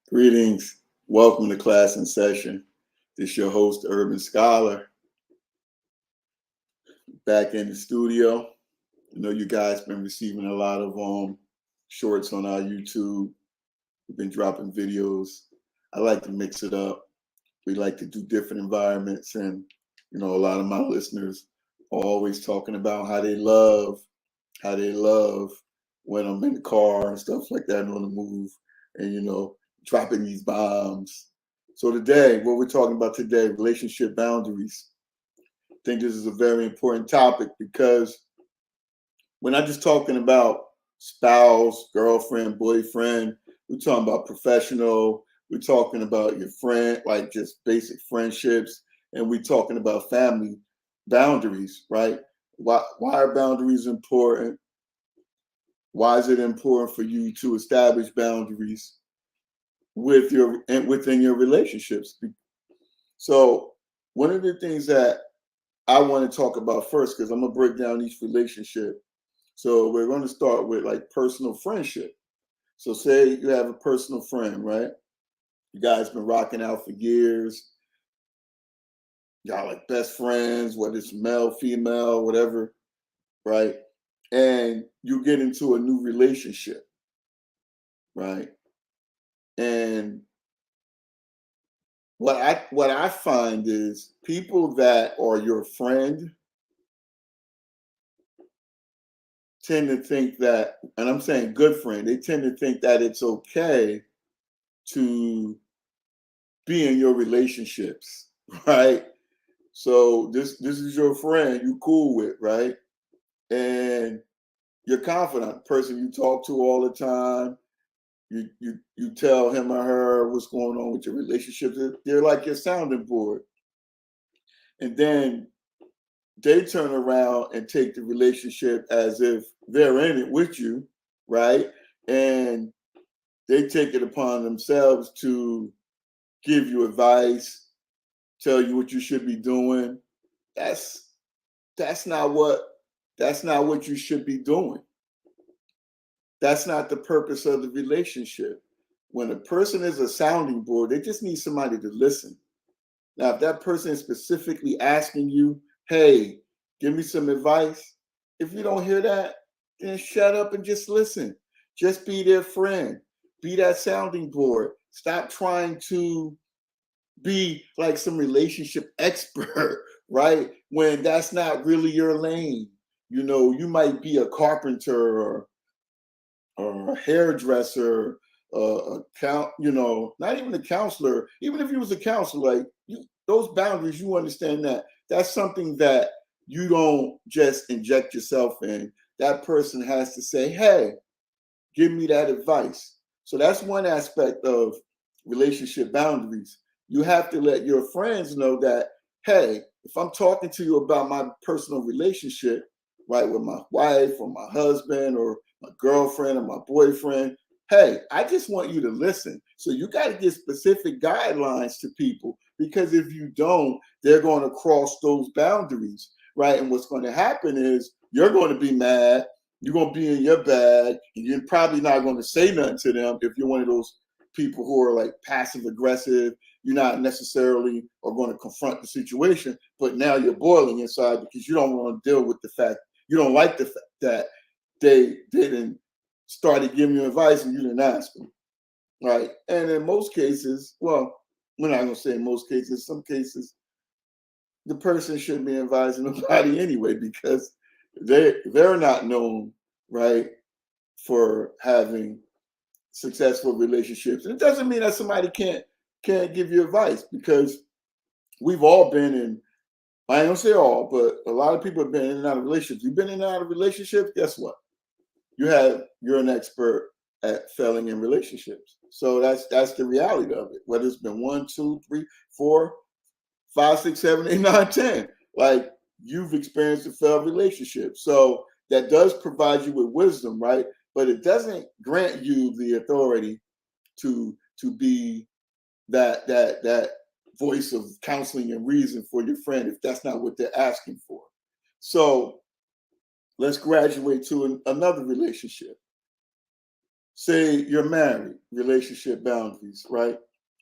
Greetings. Welcome to Class in Session. This is your host, Urban Scholar, back in the studio. I know you guys been receiving a lot of shorts on our YouTube. We've been dropping videos. I like to mix it up. We like to do different environments, and a lot of my listeners are always talking about how they love when I'm in the car and stuff like that and on the move, and dropping these bombs. So today, what we're talking about today, relationship boundaries. I think this is a very important topic because we're not just talking about spouse, girlfriend, boyfriend. We're talking about professional. We're talking about your friend, like just basic friendships, and we're talking about family boundaries, right? Why are boundaries important? Why is it important for you to establish boundaries within your relationships? So one of the things that I want to talk about first, because I'm gonna break down each relationship. So we're going to start with like personal friendship. So say you have a personal friend, right? You guys been rocking out for years. Y'all like best friends, whether it's male, female, whatever, right? And you get into a new relationship, right? And what I find is people that are your friend tend to think that, and I'm saying good friend, they tend to think that it's okay to be in your relationships, right? So this is your friend you cool with, right? And you're confident, person you talk to all the time. You tell him or her what's going on with your relationships. They're like your sounding board. And then they turn around and take the relationship as if they're in it with you, right? And they take it upon themselves to give you advice, tell you what you should be doing. That's that's not what that's not what you should be doing. That's not the purpose of the relationship. When a person is a sounding board, they just need somebody to listen. Now, if that person is specifically asking you, hey, give me some advice, if you don't hear that, then shut up and just listen. Just be their friend. Be that sounding board. Stop trying to be like some relationship expert, right? When that's not really your lane. You might be a carpenter or a hairdresser, not even a counselor. Even if you was a counselor, like those boundaries, you understand that that's something that you don't just inject yourself in. That person has to say, hey, give me that advice. So that's one aspect of relationship boundaries. You have to let your friends know that, hey, if I'm talking to you about my personal relationship, right, with my wife or my husband or my girlfriend or my boyfriend, hey, I just want you to listen. So you got to give specific guidelines to people because if you don't, they're going to cross those boundaries, right? And what's going to happen is you're going to be mad, you're going to be in your bag, and you're probably not going to say nothing to them if you're one of those people who are like passive aggressive. You're not necessarily are going to confront the situation, but now you're boiling inside because you don't want to deal with the fact you don't like the fact that they didn't started giving you advice and you didn't ask them, right? And in most cases, well, we're not going to say in most cases. Some cases, the person shouldn't be advising nobody anyway because they're not known, right, for having successful relationships. And it doesn't mean that somebody can't give you advice because we've all been in. I don't say all, but a lot of people have been in and out of relationships. You've been in and out of relationships. Guess what? You're an expert at failing in relationships. So that's the reality of it. Whether it's been one, two, three, four, five, six, seven, eight, nine, 10. Like you've experienced a failed relationship. So that does provide you with wisdom, right? But it doesn't grant you the authority to be that voice of counseling and reason for your friend if that's not what they're asking for. So let's graduate to another relationship. say you're married, relationship boundaries, right?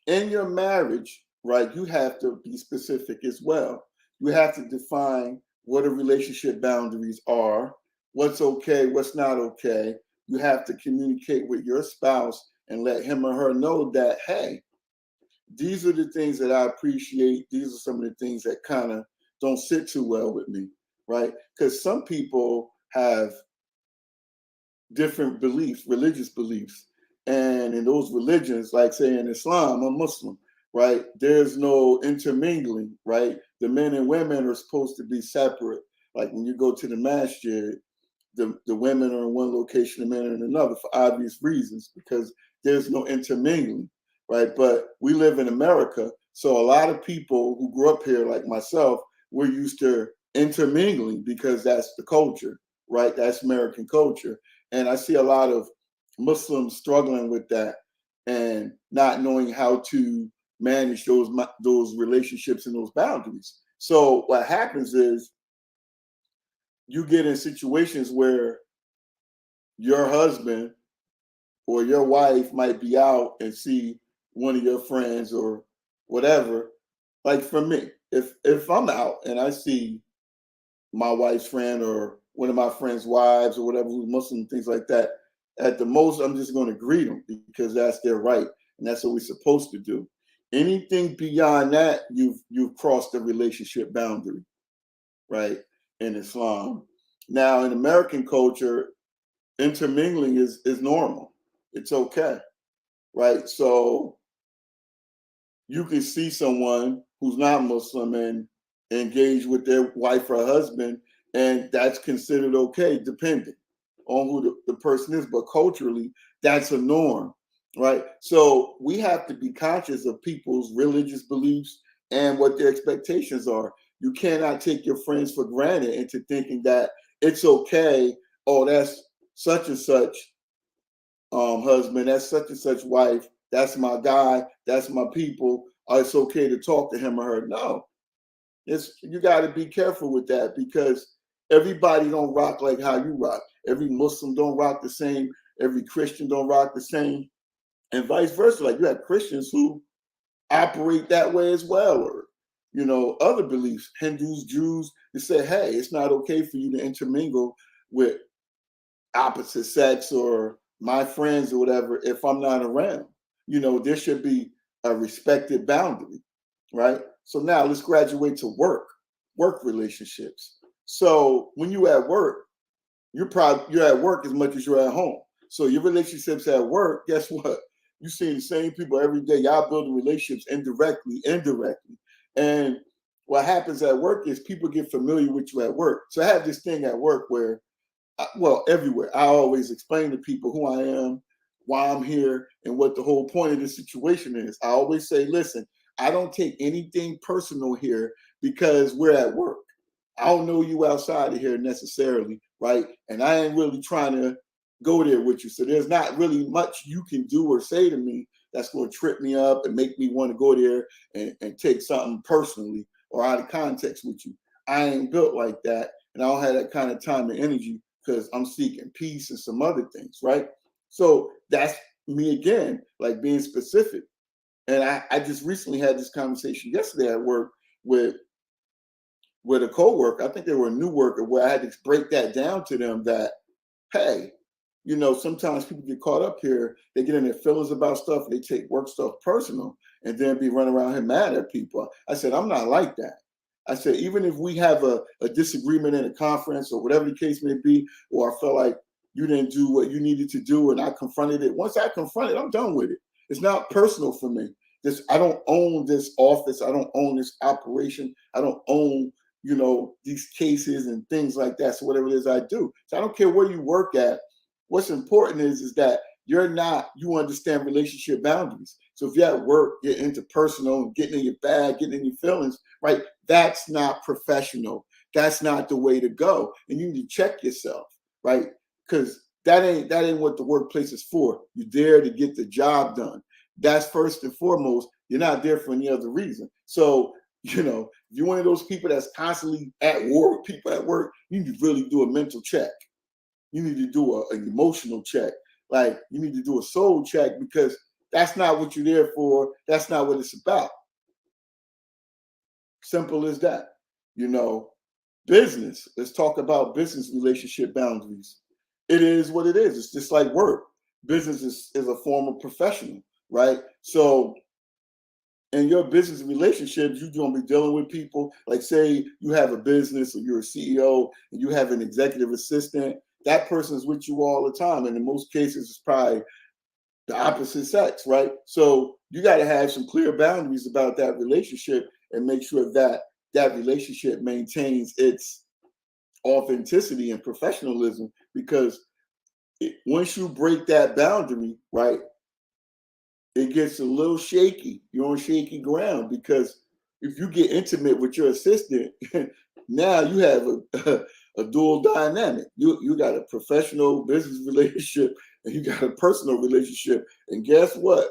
In your marriage, right, you have to be specific as well. You have to define what a relationship boundaries are, what's okay, what's not okay. You have to communicate with your spouse and let him or her know that, hey, these are the things that I appreciate. These are some of the things that kind of don't sit too well with me, right? Because some people have different beliefs, religious beliefs. And in those religions, like say in Islam, a Muslim, right? There's no intermingling, right? The men and women are supposed to be separate. Like when you go to the masjid, the women are in one location, the men are in another for obvious reasons, because there's no intermingling, right? But we live in America, so a lot of people who grew up here, like myself, we're used to intermingling because that's the culture, right? That's American culture. And I see a lot of Muslims struggling with that and not knowing how to manage those relationships and those boundaries. So what happens is you get in situations where your husband or your wife might be out and see one of your friends or whatever. Like for me, if I'm out and I see my wife's friend or one of my friends' wives or whatever who's Muslim, things like that, at the most I'm just going to greet them because that's their right and that's what we're supposed to do. Anything beyond that, you've crossed the relationship boundary, right? In Islam. Now in American culture, intermingling is normal. It's okay, right? So you can see someone who's not Muslim and engage with their wife or husband, and that's considered okay, depending on who the person is. But culturally, that's a norm, right? So we have to be conscious of people's religious beliefs and what their expectations are. You cannot take your friends for granted into thinking that it's okay. Oh, that's such and such husband, that's such and such wife, that's my guy, that's my people. It's okay to talk to him or her. No, it's you got to be careful with that because everybody don't rock like how you rock. Every Muslim don't rock the same. Every Christian don't rock the same, and vice versa. Like you have Christians who operate that way as well, or other beliefs. Hindus, Jews, they say, hey, it's not okay for you to intermingle with opposite sex or my friends or whatever if I'm not around. There should be a respected boundary, right? So now let's graduate to work relationships. So when you at work, you're at work as much as you're at home. So your relationships at work, guess what? You see the same people every day. Y'all building relationships indirectly. And what happens at work is people get familiar with you at work. So I have this thing at work where well, everywhere. I always explain to people who I am, why I'm here, and what the whole point of the situation is. I always say, listen, I don't take anything personal here because we're at work. I don't know you outside of here necessarily, right? And I ain't really trying to go there with you. So there's not really much you can do or say to me that's going to trip me up and make me want to go there and take something personally or out of context with you. I ain't built like that. And I don't have that kind of time and energy because I'm seeking peace and some other things, right? So that's me again, like being specific. And I just recently had this conversation yesterday at work with a coworker. I think they were a new worker where I had to break that down to them that, hey, sometimes people get caught up here, they get in their feelings about stuff, they take work stuff personal, and then be running around here mad at people. I said, I'm not like that. I said, even if we have a disagreement in a conference or whatever the case may be, or I felt like you didn't do what you needed to do and I confronted it, once I confront it, I'm done with it. It's not personal for me. I don't own this office. I don't own this operation. I don't own, these cases and things like that. So whatever it is I do. So I don't care where you work at. What's important is that you understand relationship boundaries. So if you're at work, getting into personal, getting in your bag, getting in your feelings, right? That's not professional. That's not the way to go. And you need to check yourself, right? Because that ain't what the workplace is for. You're there to get the job done. That's first and foremost. You're not there for any other reason. So, if you're one of those people that's constantly at war with people at work, you need to really do a mental check. You need to do an emotional check. Like, you need to do a soul check, because that's not what you're there for. That's not what it's about. Simple as that. Business. Let's talk about business relationship boundaries. It is what it is. It's just like work. Business is a form of professional, right? So in your business relationships, you're going to be dealing with people. Like, say you have a business or you're a CEO and you have an executive assistant. That person is with you all the time. And in most cases, it's probably the opposite sex, right? So you got to have some clear boundaries about that relationship and make sure that that relationship maintains its authenticity and professionalism, because once you break that boundary, right, it gets a little shaky. You're on shaky ground, because if you get intimate with your assistant, now you have a dual dynamic. You got a professional business relationship and you got a personal relationship. And guess what?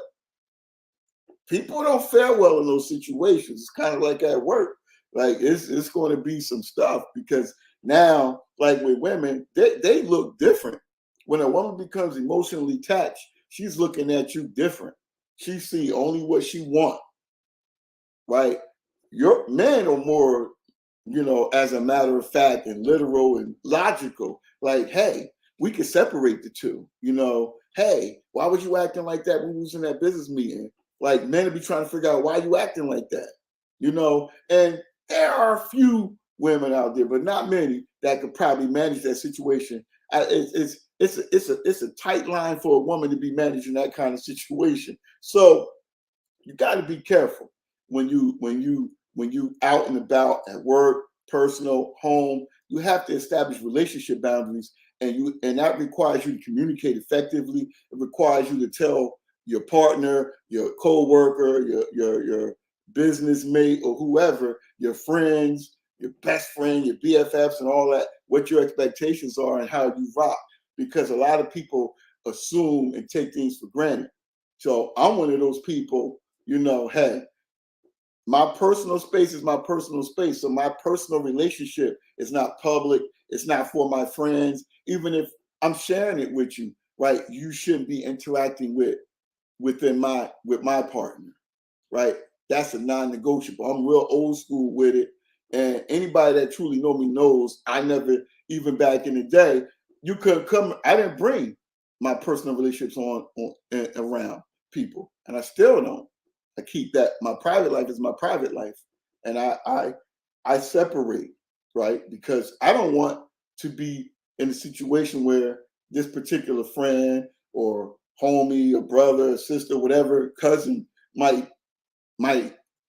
People don't fare well in those situations. It's kind of like at work. Like, it's going to be some stuff, because now, like with women, they look different. When a woman becomes emotionally attached, she's looking at you different. She see only what she want, right? Your men are more, as a matter of fact, and literal and logical. Like, hey, we could separate the two. Hey, why was you acting like that when we was in that business meeting? Like, men would be trying to figure out why you acting like that. And there are a few women out there, but not many, that could probably manage that situation. It's a tight line for a woman to be managing that kind of situation. So you got to be careful when you out and about at work, personal, home. You have to establish relationship boundaries, and that requires you to communicate effectively. It requires you to tell your partner, your co-worker, your business mate, or whoever, your friends, your best friend, your BFFs, and all that, what your expectations are and how you rock. Because a lot of people assume and take things for granted. So I'm one of those people, hey, my personal space is my personal space. So my personal relationship is not public. It's not for my friends. Even if I'm sharing it with you, right? You shouldn't be interacting with my partner, right? That's a non-negotiable. I'm real old school with it. And anybody that truly know me knows I never, even back in the day, you couldn't come. I didn't bring my personal relationships on around people, and I still don't. I keep that. My private life is my private life, and I separate, right? Because I don't want to be in a situation where this particular friend or homie or brother or sister, whatever, cousin might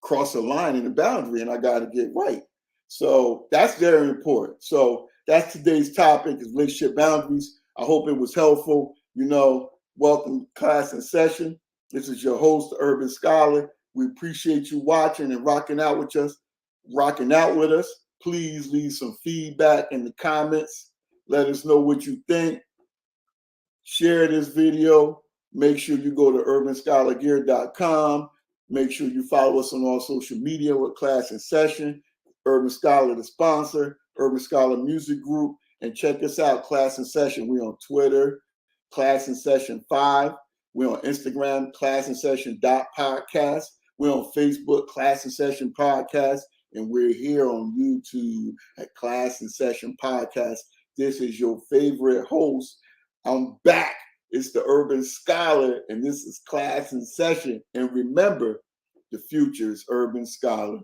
cross a line in a boundary, and I got to get right. So that's very important. So that's today's topic, is relationship boundaries. I hope it was helpful. Welcome class in session. This is your host, the Urban Scholar. We appreciate you watching and rocking out with us. Please leave some feedback in the comments. Let us know what you think. Share this video. Make sure you go to urbanscholargear.com. Make sure you follow us on all social media with Class in Session, Urban Scholar, the sponsor, Urban Scholar Music Group, and check us out, Class in Session. We're on Twitter, Class in Session 5. We're on Instagram, Class in Session .podcast. We're on Facebook, Class in Session Podcast, and we're here on YouTube at Class in Session Podcast. This is your favorite host. I'm back. It's the Urban Scholar, and this is Class in Session. And remember, the future is Urban Scholar.